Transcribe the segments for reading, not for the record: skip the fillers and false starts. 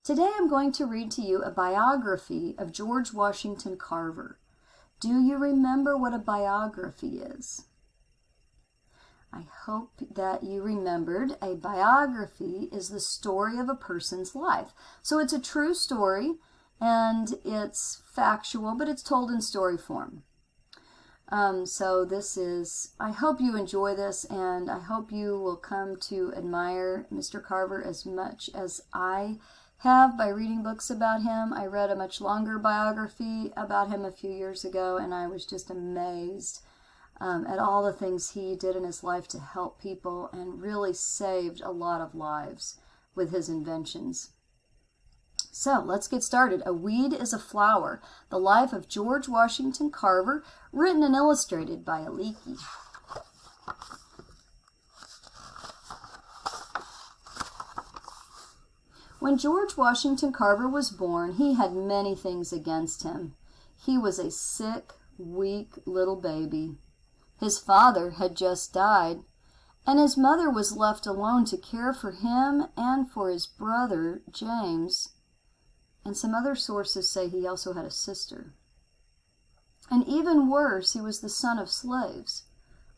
Today I'm going to read to you a biography of George Washington Carver. Do you remember what a biography is? I hope that you remembered a biography is the story of a person's life. So it's a true story and it's factual, but it's told in story form. I hope you enjoy this, and I hope you will come to admire Mr. Carver as much as I have by reading books about him. I read a much longer biography about him a few years ago, and I was just amazed at all the things he did in his life to help people and really saved a lot of lives with his inventions. So let's get started. A Weed is a Flower, The Life of George Washington Carver, written and illustrated by Aliki. When George Washington Carver was born, he had many things against him. He was a sick, weak little baby. His father had just died, and his mother was left alone to care for him and for his brother, James. And some other sources say he also had a sister. And even worse, he was the son of slaves.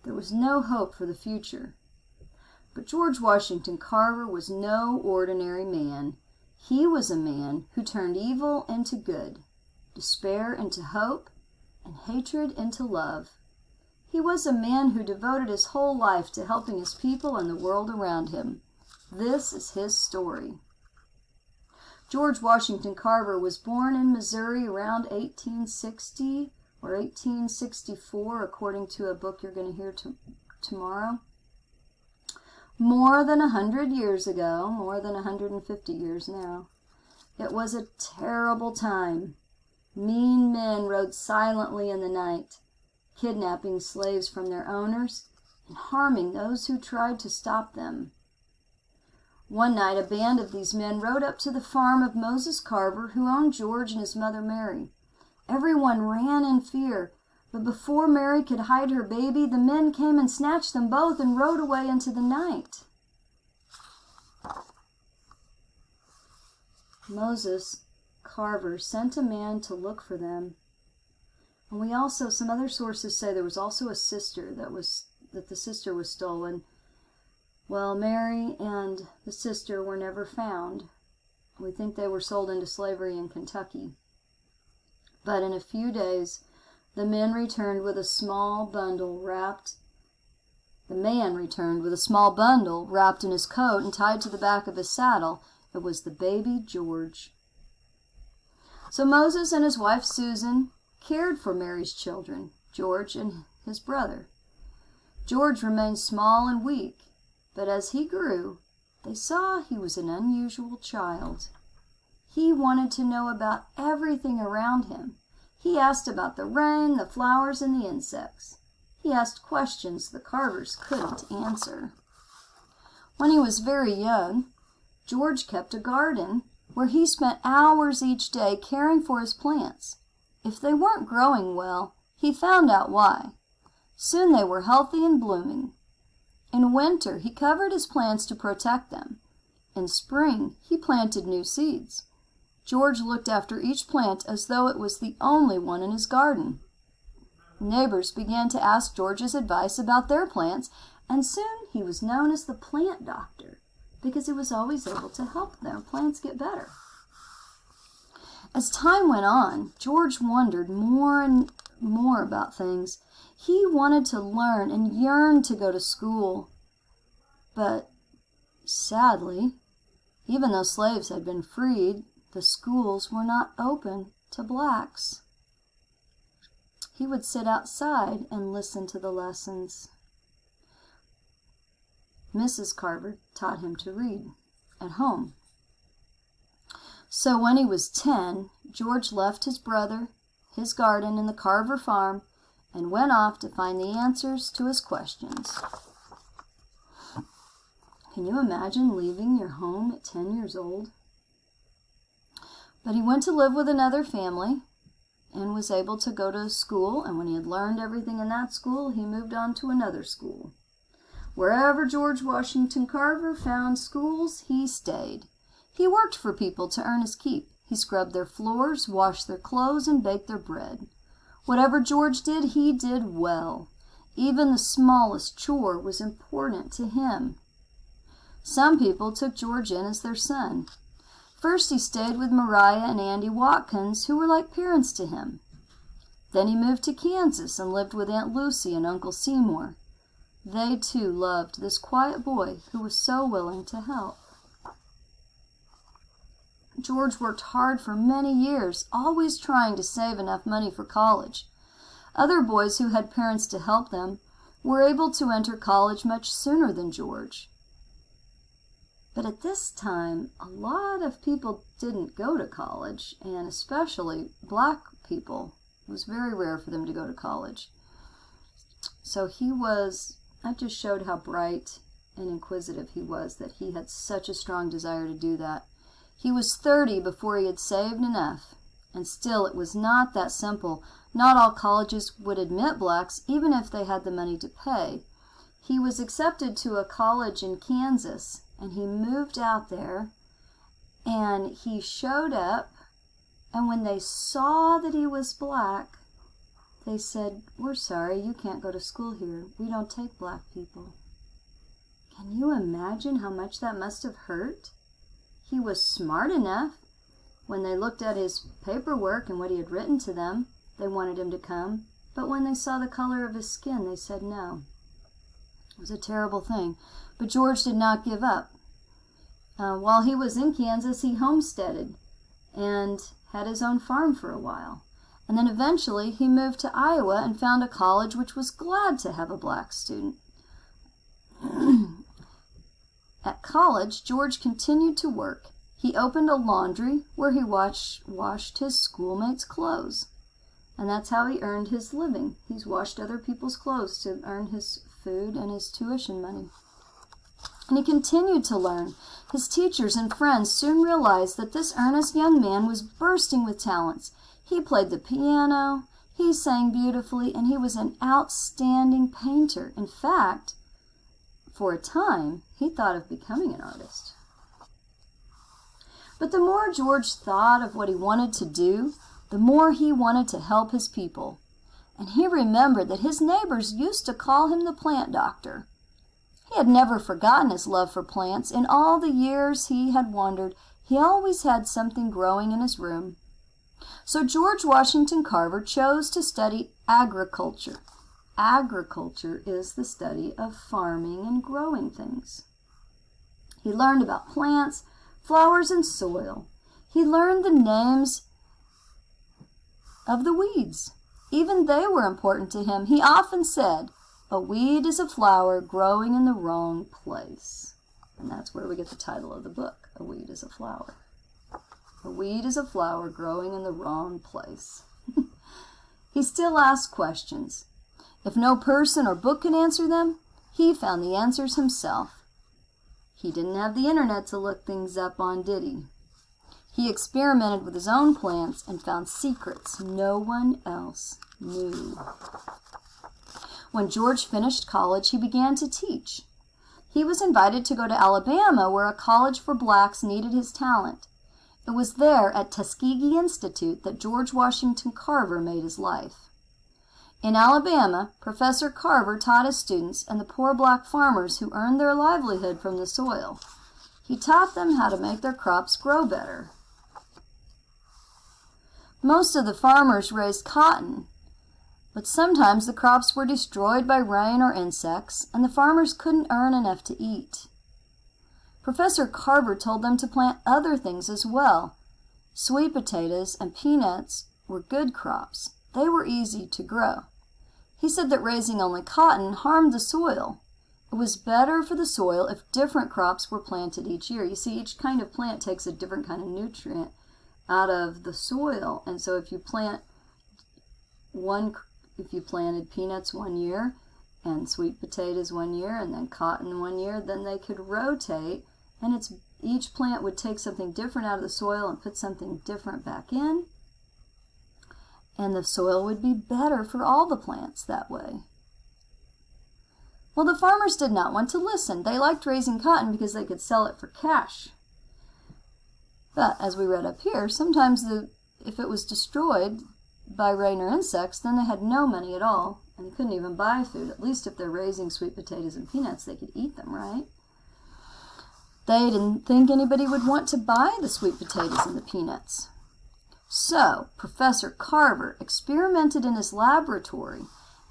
There was no hope for the future. But George Washington Carver was no ordinary man. He was a man who turned evil into good, despair into hope, and hatred into love. He was a man who devoted his whole life to helping his people and the world around him. This is his story. George Washington Carver was born in Missouri around 1860 or 1864, according to a book you're going to hear tomorrow. More than 100 years ago, more than 150 years now. It was a terrible time. Mean men rode silently in the night, kidnapping slaves from their owners and harming those who tried to stop them. One night, a band of these men rode up to the farm of Moses Carver, who owned George and his mother Mary. Everyone ran in fear, but before Mary could hide her baby, the men came and snatched them both and rode away into the night. Moses Carver sent a man to look for them. And some other sources say there was also a sister that the sister was stolen. Well, Mary and the sister were never found. We think they were sold into slavery in Kentucky. But in a few days, the man returned with a small bundle wrapped in his coat and tied to the back of his saddle. It was the baby George. So Moses and his wife Susan cared for Mary's children, George and his brother. George remained small and weak. But as he grew, they saw he was an unusual child. He wanted to know about everything around him. He asked about the rain, the flowers, and the insects. He asked questions the Carvers couldn't answer. When he was very young, George kept a garden where he spent hours each day caring for his plants. If they weren't growing well, he found out why. Soon they were healthy and blooming. In winter, he covered his plants to protect them. In spring, he planted new seeds. George looked after each plant as though it was the only one in his garden. Neighbors began to ask George's advice about their plants, and soon he was known as the plant doctor because he was always able to help their plants get better. As time went on, George wondered more and more about things. He wanted to learn and yearned to go to school. But sadly, even though slaves had been freed, the schools were not open to blacks. He would sit outside and listen to the lessons. Mrs. Carver taught him to read at home. So when he was 10, George left his brother, his garden, and the Carver farm and went off to find the answers to his questions. Can you imagine leaving your home at 10 years old? But he went to live with another family and was able to go to school, and when he had learned everything in that school, he moved on to another school. Wherever George Washington Carver found schools, he stayed. He worked for people to earn his keep. He scrubbed their floors, washed their clothes, and baked their bread. Whatever George did, he did well. Even the smallest chore was important to him. Some people took George in as their son. First he stayed with Mariah and Andy Watkins, who were like parents to him. Then he moved to Kansas and lived with Aunt Lucy and Uncle Seymour. They too loved this quiet boy who was so willing to help. George worked hard for many years, always trying to save enough money for college. Other boys who had parents to help them were able to enter college much sooner than George. But at this time, a lot of people didn't go to college, and especially black people. It was very rare for them to go to college. So that just showed how bright and inquisitive he was, that he had such a strong desire to do that. He was 30 before he had saved enough, and still it was not that simple. Not all colleges would admit blacks, even if they had the money to pay. He was accepted to a college in Kansas, and he moved out there, and he showed up, and when they saw that he was black, they said, "We're sorry, you can't go to school here. We don't take black people." Can you imagine how much that must have hurt? He was smart enough. When they looked at his paperwork and what he had written to them, they wanted him to come. But when they saw the color of his skin, they said no. It was a terrible thing. But George did not give up. While he was in Kansas, he homesteaded and had his own farm for a while. And then eventually he moved to Iowa and found a college which was glad to have a black student. At college, George continued to work. He opened a laundry where he washed his schoolmates' clothes. And that's how he earned his living. He's washed other people's clothes to earn his food and his tuition money. And he continued to learn. His teachers and friends soon realized that this earnest young man was bursting with talents. He played the piano, he sang beautifully, and he was an outstanding painter. In fact, for a time, he thought of becoming an artist. But the more George thought of what he wanted to do, the more he wanted to help his people. And he remembered that his neighbors used to call him the plant doctor. He had never forgotten his love for plants. In all the years he had wandered, he always had something growing in his room. So George Washington Carver chose to study agriculture. Agriculture is the study of farming and growing things. He learned about plants, flowers, and soil. He learned the names of the weeds. Even they were important to him. He often said, "A weed is a flower growing in the wrong place." And that's where we get the title of the book, A Weed is a Flower. A weed is a flower growing in the wrong place. He still asked questions. If no person or book could answer them, he found the answers himself. He didn't have the internet to look things up on, did he? He experimented with his own plants and found secrets no one else knew. When George finished college, he began to teach. He was invited to go to Alabama, where a college for blacks needed his talent. It was there at Tuskegee Institute that George Washington Carver made his life. In Alabama, Professor Carver taught his students and the poor black farmers who earned their livelihood from the soil. He taught them how to make their crops grow better. Most of the farmers raised cotton, but sometimes the crops were destroyed by rain or insects, and the farmers couldn't earn enough to eat. Professor Carver told them to plant other things as well. Sweet potatoes and peanuts were good crops. They were easy to grow. He said that raising only cotton harmed the soil. It was better for the soil if different crops were planted each year. You see, each kind of plant takes a different kind of nutrient out of the soil. And so if you planted peanuts one year and sweet potatoes one year and then cotton one year, then they could rotate, and each plant would take something different out of the soil and put something different back in. And the soil would be better for all the plants that way. Well, the farmers did not want to listen. They liked raising cotton because they could sell it for cash. But, as we read up here, sometimes if it was destroyed by rain or insects, then they had no money at all, and they couldn't even buy food. At least if they're raising sweet potatoes and peanuts, they could eat them, right? They didn't think anybody would want to buy the sweet potatoes and the peanuts. So, Professor Carver experimented in his laboratory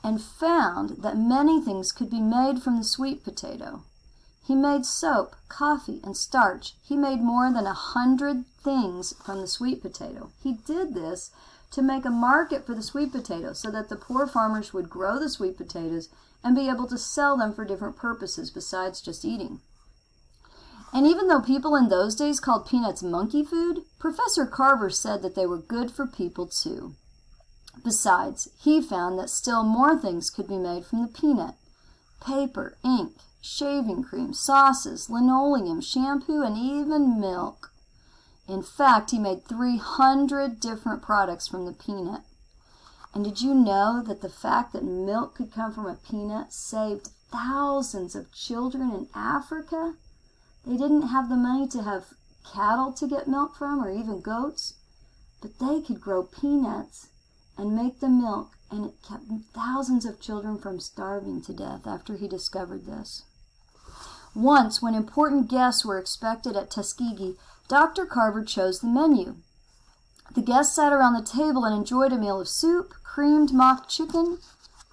and found that many things could be made from the sweet potato. He made soap, coffee, and starch. He made more than 100 things from the sweet potato. He did this to make a market for the sweet potato so that the poor farmers would grow the sweet potatoes and be able to sell them for different purposes besides just eating. And even though people in those days called peanuts monkey food, Professor Carver said that they were good for people too. Besides, he found that still more things could be made from the peanut: paper, ink, shaving cream, sauces, linoleum, shampoo, and even milk. In fact, he made 300 different products from the peanut. And did you know that the fact that milk could come from a peanut saved thousands of children in Africa? They didn't have the money to have cattle to get milk from, or even goats, but they could grow peanuts and make the milk, and it kept thousands of children from starving to death after he discovered this. Once, when important guests were expected at Tuskegee, Dr. Carver chose the menu. The guests sat around the table and enjoyed a meal of soup, creamed mock chicken,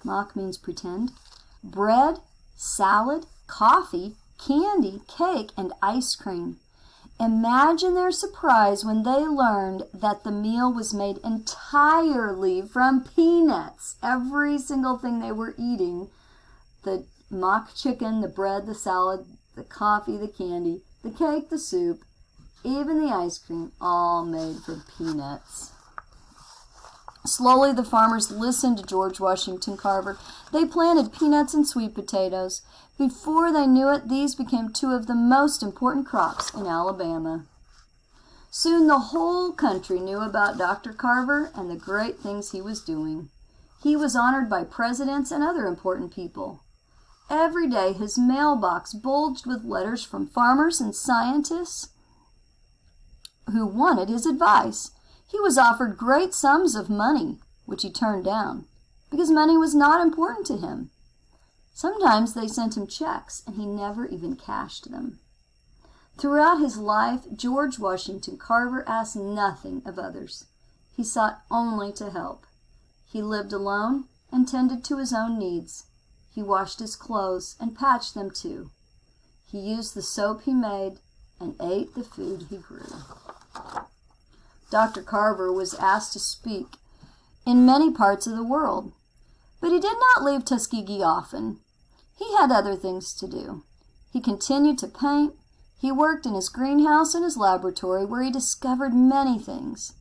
mock means pretend, bread, salad, coffee, candy, cake, and ice cream. Imagine their surprise when they learned that the meal was made entirely from peanuts. Every single thing they were eating, the mock chicken, the bread, the salad, the coffee, the candy, the cake, the soup, even the ice cream, all made from peanuts. Slowly, the farmers listened to George Washington Carver. They planted peanuts and sweet potatoes. Before they knew it, these became two of the most important crops in Alabama. Soon the whole country knew about Dr. Carver and the great things he was doing. He was honored by presidents and other important people. Every day his mailbox bulged with letters from farmers and scientists who wanted his advice. He was offered great sums of money, which he turned down, because money was not important to him. Sometimes they sent him checks, and he never even cashed them. Throughout his life, George Washington Carver asked nothing of others. He sought only to help. He lived alone and tended to his own needs. He washed his clothes and patched them too. He used the soap he made and ate the food he grew. Dr. Carver was asked to speak in many parts of the world, but he did not leave Tuskegee often. He had other things to do. He continued to paint. He worked in his greenhouse and his laboratory, where he discovered many things.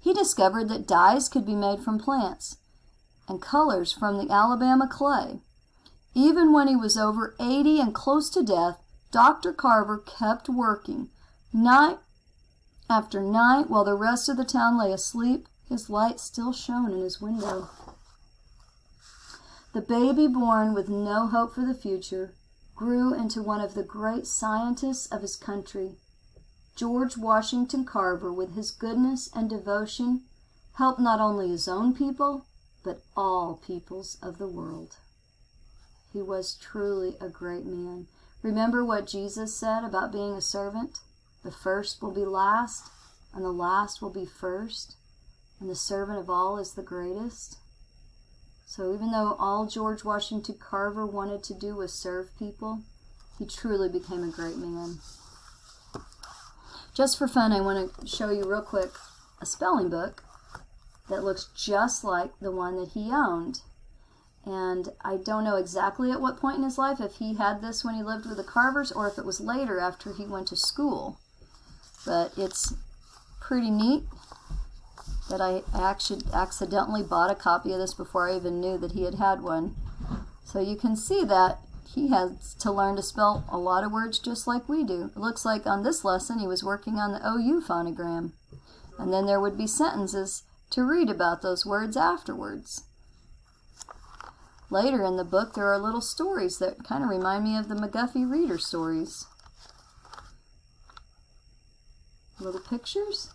He discovered that dyes could be made from plants and colors from the Alabama clay. Even when he was over 80 and close to death, Dr. Carver kept working, night after night, while the rest of the town lay asleep. His light still shone in his window. The baby born with no hope for the future grew into one of the great scientists of his country. George Washington Carver, with his goodness and devotion, helped not only his own people, but all peoples of the world. He was truly a great man. Remember what Jesus said about being a servant? The first will be last, and the last will be first, and the servant of all is the greatest. So even though all George Washington Carver wanted to do was serve people, he truly became a great man. Just for fun, I want to show you real quick a spelling book that looks just like the one that he owned. And I don't know exactly at what point in his life, if he had this when he lived with the Carvers or if it was later after he went to school. But it's pretty neat that I actually accidentally bought a copy of this before I even knew that he had had one. So you can see that he has to learn to spell a lot of words just like we do. It looks like on this lesson he was working on the OU phonogram. And then there would be sentences to read about those words afterwards. Later in the book there are little stories that kind of remind me of the McGuffey Reader stories. little pictures.